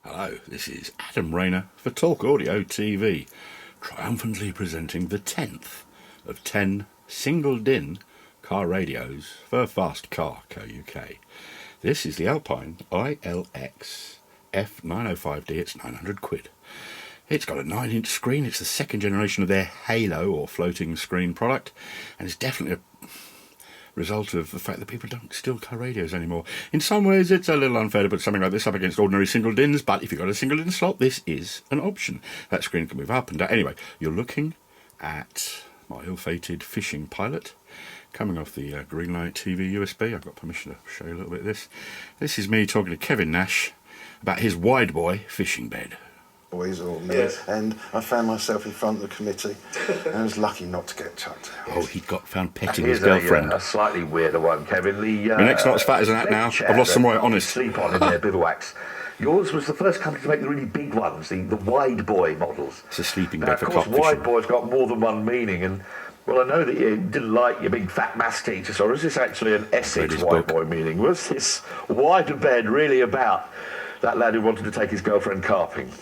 Hello, this is Adam Rayner for Talk Audio TV, triumphantly presenting the 10th of 10 single-DIN car radios for Fast Car Co UK. This is the Alpine iLX F905D, it's 900 quid. It's got a 9-inch screen, it's the second generation of their Halo or floating screen product, and it's definitely a result of the fact that people don't steal car radios anymore. In some ways it's a little unfair to put something like this up against ordinary single DINs, but if you've got a single DIN slot, this is an option. That screen can move up and down. Anyway, you're looking at my ill-fated fishing pilot coming off the Greenlight TV USB. I've got permission to show you a little bit of this. This is me talking to Kevin Nash about his wide boy fishing bed. Boys or men, yes. And I found myself in front of the committee and I was lucky not to get chucked out. Oh, he got found petting his girlfriend. A slightly weirder one, Kevin. My neck's not as fat as that now. I've lost some weight, honest. Sleep on in their bivouacs. Yours was the first company to make the really big ones, the wide boy models. It's a sleeping now, bed for carp fishing. Of course, wide boy's got more than one meaning, and well, I know that you didn't like your big fat maths teacher, so is this actually an Essex wide boy meaning? Was this wider bed really about that lad who wanted to take his girlfriend carping?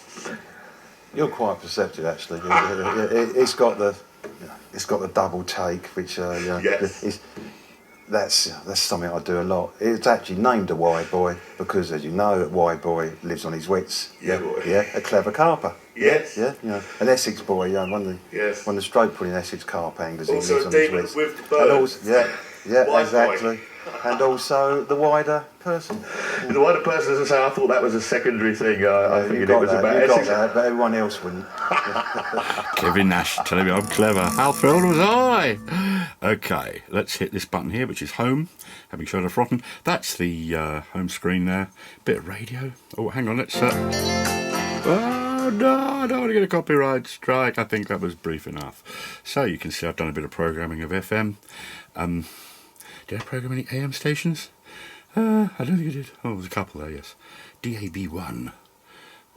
You're quite perceptive, actually. It's got the double take, which yes. That's something I do a lot. It's actually named a wide boy because, as you know, a wide boy lives on his wits. Yeah, boy. Yeah, a clever carper. Yes. Yeah, you know, an Essex boy. One of the stroke pulling Essex carp anglers. Also, he lives on his wits. With the birds. And also, Wide exactly. boy. And also the wider person. The wider person, as I say, I thought that was a secondary thing. I figured it was about Essex. That, but everyone else wouldn't. Kevin Nash telling me I'm clever. How thrilled was I? Okay, let's hit this button here, which is home. Having shown off rotten. That's the home screen there. Bit of radio. Oh, hang on, let's... Oh, no, I don't want to get a copyright strike. I think that was brief enough. So you can see I've done a bit of programming of FM. Did I program any AM stations? I don't think I did. Oh, there's a couple there, yes. DAB1.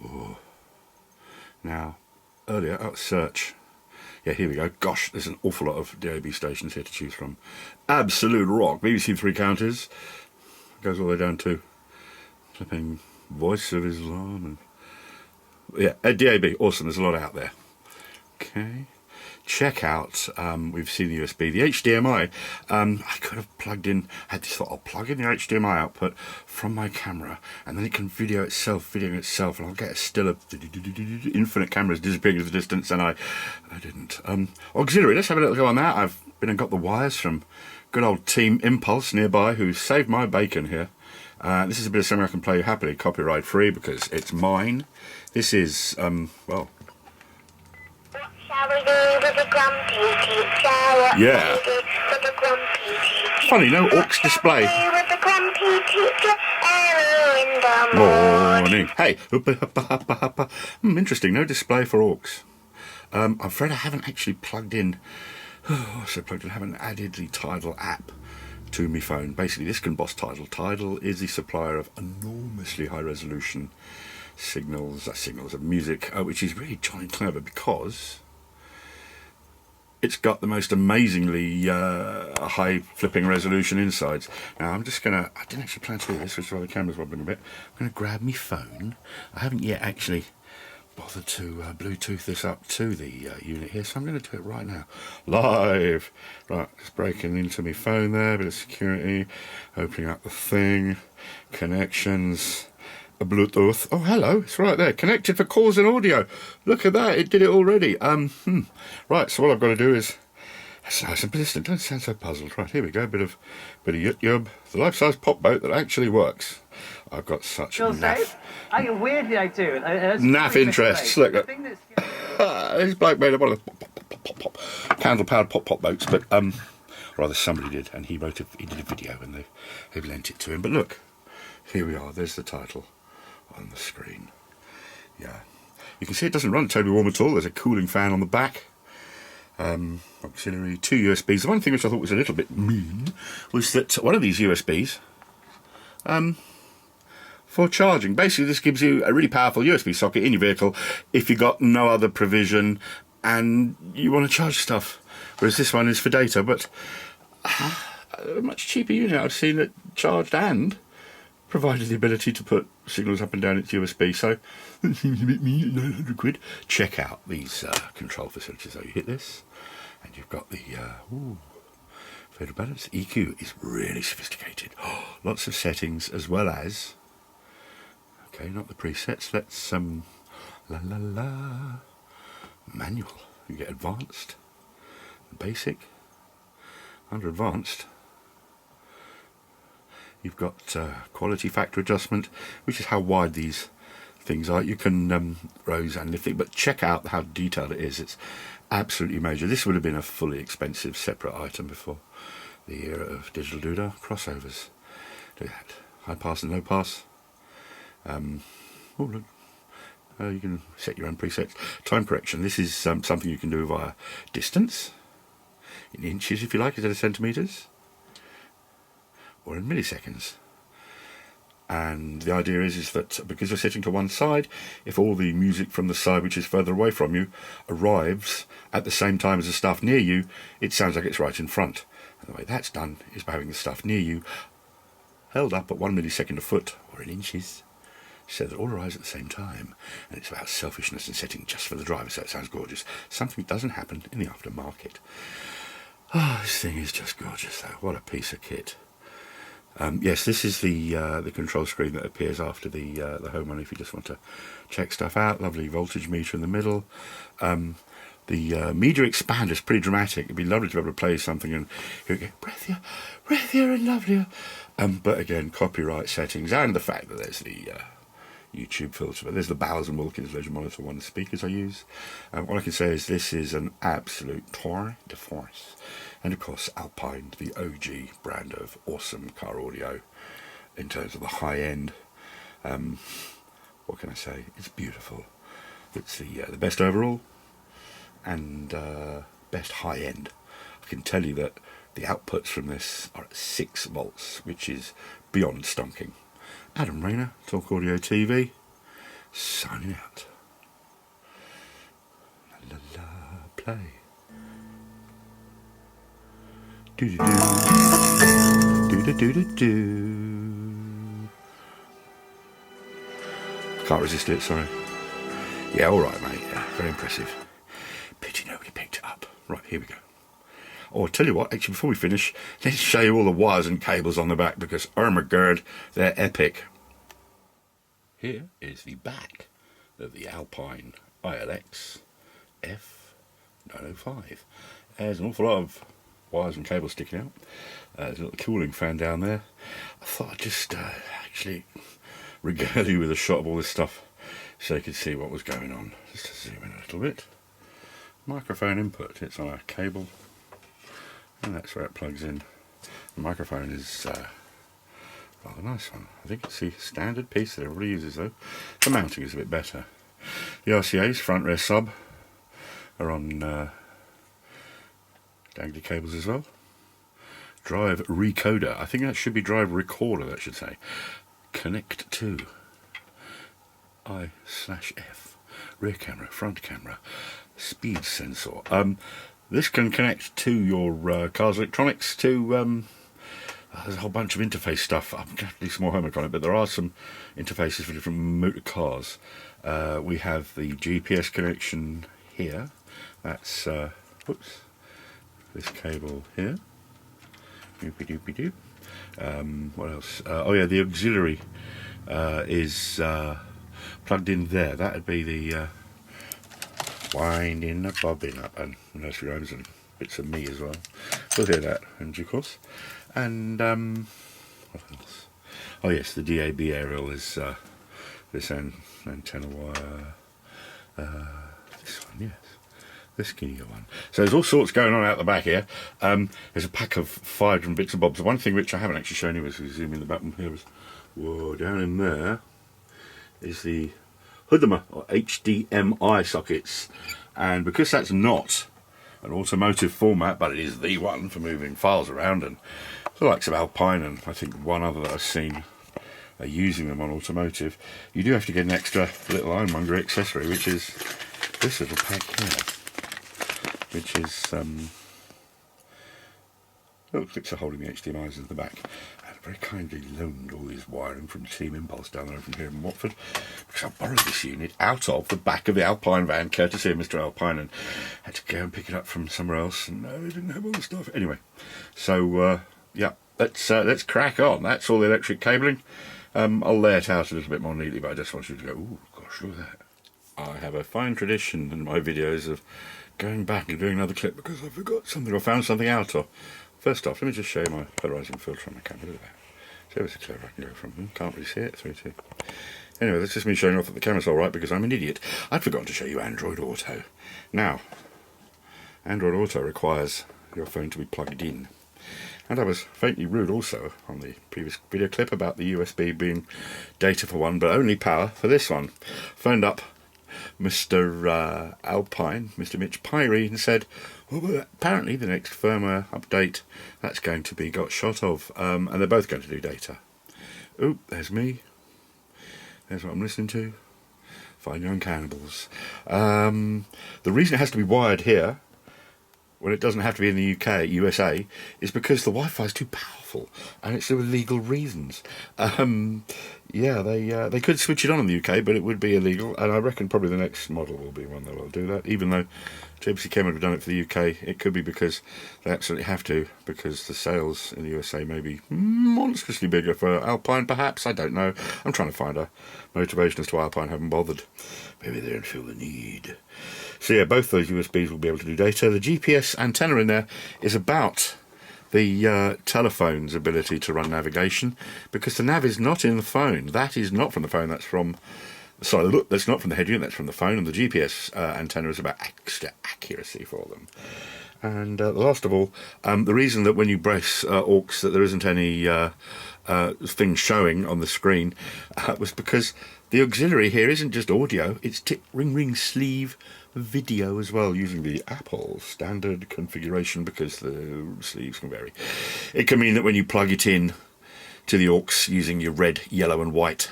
Oh. Now, earlier, search. Yeah, here we go. Gosh, there's an awful lot of DAB stations here to choose from. Absolute rock. BBC Three Counties. Goes all the way down to flipping Voice of Islam. And yeah, DAB. Awesome. There's a lot out there. Okay. Check out, we've seen the USB, the HDMI. I could have plugged in, I had this thought, I'll plug in the HDMI output from my camera, and then it can videoing itself, and I'll get a still of infinite cameras disappearing into the distance, and I didn't. Auxiliary, let's have a little go on that. I've been and got the wires from good old Team Impulse nearby, who saved my bacon here. This is a bit of something I can play happily, copyright free, because it's mine. This is, well... Yeah. Funny, no aux display. Morning. Hey. Interesting, no display for aux. I'm afraid I haven't actually plugged in. I haven't added the TIDAL app to my phone. Basically, this can boss TIDAL. TIDAL is the supplier of enormously high resolution signals of music, which is really jolly clever because it's got the most amazingly high flipping resolution insides. Now I'm just gonna, I didn't actually plan to do this, which is why the camera's wobbling a bit. I'm gonna grab my phone. I haven't yet actually bothered to Bluetooth this up to the unit here, so I'm gonna do it right now. Live! Right, just breaking into my phone there, bit of security, opening up the thing, connections, a Bluetooth. Oh, hello, it's right there. Connected for calls and audio. Look at that, it did it already. Right, so all I've got to do is... That's nice and persistent, don't sound so puzzled. Right, here we go, bit of yub. The life-size pop boat that actually works. I've got such naff... Weirdly, I do. Naff interests, look. This bloke made up one of the candle-powered pop boats, but rather somebody did, and he did a video, and they've lent it to him. But look, here we are, there's the title on the screen. Yeah, you can see it doesn't run terribly warm at all. There's a cooling fan on the back. Auxiliary, 2 USBs. The one thing which I thought was a little bit mean was that one of these USBs for charging. Basically, this gives you a really powerful USB socket in your vehicle if you've got no other provision and you want to charge stuff. Whereas this one is for data, but a much cheaper unit I've seen that charged and provided the ability to put signals up and down its USB, so it seems a bit mean at 900 quid. Check out these control facilities. So you hit this, and you've got the fader balance. EQ is really sophisticated. Oh, lots of settings as well as, okay, not the presets. Let's manual. You get advanced, basic. Under advanced, you've got quality factor adjustment, which is how wide these things are. You can rose and lift it, but check out how detailed it is. It's absolutely major. This would have been a fully expensive separate item before the era of digital doodah crossovers. Look at that. High pass and low pass. Oh, look. You can set your own presets. Time correction. This is something you can do via distance, in inches if you like, instead of centimetres, or in milliseconds. And the idea is that because you're sitting to one side, if all the music from the side which is further away from you arrives at the same time as the stuff near you, it sounds like it's right in front. And the way that's done is by having the stuff near you held up at 1 millisecond a foot, or in inches, so that all arrives at the same time. And it's about selfishness and setting just for the driver, so it sounds gorgeous. Something that doesn't happen in the aftermarket. Oh, this thing is just gorgeous though. What a piece of kit. Yes, this is the control screen that appears after the home one if you just want to check stuff out. Lovely voltage meter in the middle. The media expander is pretty dramatic. It'd be lovely to be able to play something and hear it go, breathier and lovelier. But again, copyright settings and the fact that there's the YouTube filter, but there's the Bowers & Wilkins Leisure Monitor, one of the speakers I use. All I can say is this is an absolute tour de force. And of course Alpine, the OG brand of awesome car audio in terms of the high end. What can I say? It's beautiful. It's the best overall and best high end. I can tell you that the outputs from this are at 6 volts, which is beyond stonking. Adam Rayner, Talk Audio TV, signing out. La la la, play. Do do do, do do do do do. Can't resist it, sorry. Yeah, all right, mate. Yeah, very impressive. Pity nobody picked it up. Right, here we go. Oh, I'll tell you what, actually, before we finish, let's show you all the wires and cables on the back, because, oh my god, they're epic. Here is the back of the Alpine iLX F905. There's an awful lot of wires and cables sticking out. There's a little cooling fan down there. I thought I'd just actually regale you with a shot of all this stuff so you could see what was going on. Just to zoom in a little bit. Microphone input, it's on a cable. And that's where it plugs in. The microphone is rather nice one. I think it's the standard piece that everybody uses though. The mounting is a bit better. The RCA's front rear sub are on dangly cables as well. Drive recorder. I think that should be drive recorder, that should say. Connect to I/F. Rear camera, front camera, speed sensor. This can connect to your car's electronics, to there's a whole bunch of interface stuff. I'm going to have to do some more homework on it, but there are some interfaces for different motor cars. We have the GPS connection here. That's whoops, this cable here. Doopy doopy doop. What else? Oh yeah, the auxiliary is plugged in there. That would be the winding the bobbin up, and nursery rhymes and bits of me as well. We'll hear that in due course. And what else? Oh yes, the DAB aerial is this antenna wire. This one, yes, the skinnier one. So there's all sorts going on out the back here. There's a pack of 5 different bits and bobs. The one thing which I haven't actually shown you as we zoom in the back one here is, whoa, down in there is the HUDMI or HDMI sockets, and because that's not an automotive format, but it is the one for moving files around, and the likes of Alpine and I think one other that I've seen are using them on automotive, you do have to get an extra little ironmonger accessory, which is this little pack here, which is little clips are holding the HDMIs in the back, and very kindly loaned all his wiring from Team Impulse down there from here in Watford, because I borrowed this unit out of the back of the Alpine van, courtesy of Mr. Alpine, and had to go and pick it up from somewhere else, and I didn't have all the stuff. Anyway, so yeah, let's crack on. That's all the electric cabling. I'll lay it out a little bit more neatly, but I just want you to go, ooh, gosh, look at that. I have a fine tradition in my videos of going back and doing another clip because I forgot something or found something out. Or first off, let me just show you my polarizing filter on my camera. Look at that. See how clever I can go from. Can't really see it. 3-2. Anyway, that's just me showing off that the camera's all right because I'm an idiot. I'd forgotten to show you Android Auto. Now, Android Auto requires your phone to be plugged in. And I was faintly rude also on the previous video clip about the USB being data for one, but only power for this one. Phoned up Mr. Alpine, Mr. Mitch Pyrie, and said, well, apparently the next firmware update that's going to be got shot of, and they're both going to do data. Oop, there's me. There's what I'm listening to. Fine young cannibals. The reason it has to be wired here, when it doesn't have to be in the UK, USA, is because the Wi-Fi is too powerful, and it's for legal reasons. Yeah, they could switch it on in the UK, but it would be illegal, and I reckon probably the next model will be one that will do that, even though JBC Chem have done it for the UK. It could be because they absolutely have to, because the sales in the USA may be monstrously bigger for Alpine, perhaps. I don't know. I'm trying to find a motivation as to why Alpine haven't bothered. Maybe they don't feel the need. So yeah, both those USBs will be able to do data. The GPS antenna in there is about the telephone's ability to run navigation, because the nav is not in the phone. That is not from the phone. That's from, sorry, look, that's not from the head unit. That's from the phone. And the GPS antenna is about extra accuracy for them. And last of all, the reason that when you brace aux that there isn't any thing showing on the screen was because the auxiliary here isn't just audio, it's tip, ring, ring, sleeve, video as well, using the Apple standard configuration, because the sleeves can vary. It can mean that when you plug it in to the aux using your red, yellow and white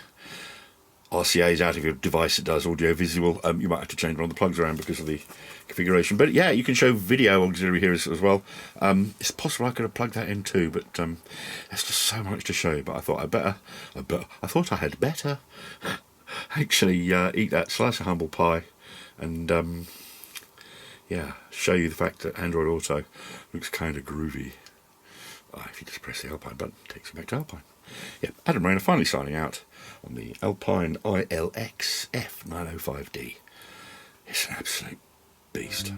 RCAs out of your device that does audio visual, you might have to change one of the plugs around because of the configuration. But yeah, you can show video auxiliary here as well. It's possible I could have plugged that in too, but there's just so much to show you. But I thought I had better actually eat that slice of humble pie and yeah, show you the fact that Android Auto looks kind of groovy. If you just press the Alpine button, it takes you back to Alpine. Yeah, Adam Rayner finally signing out on the Alpine iLX F905D. It's an absolute beast.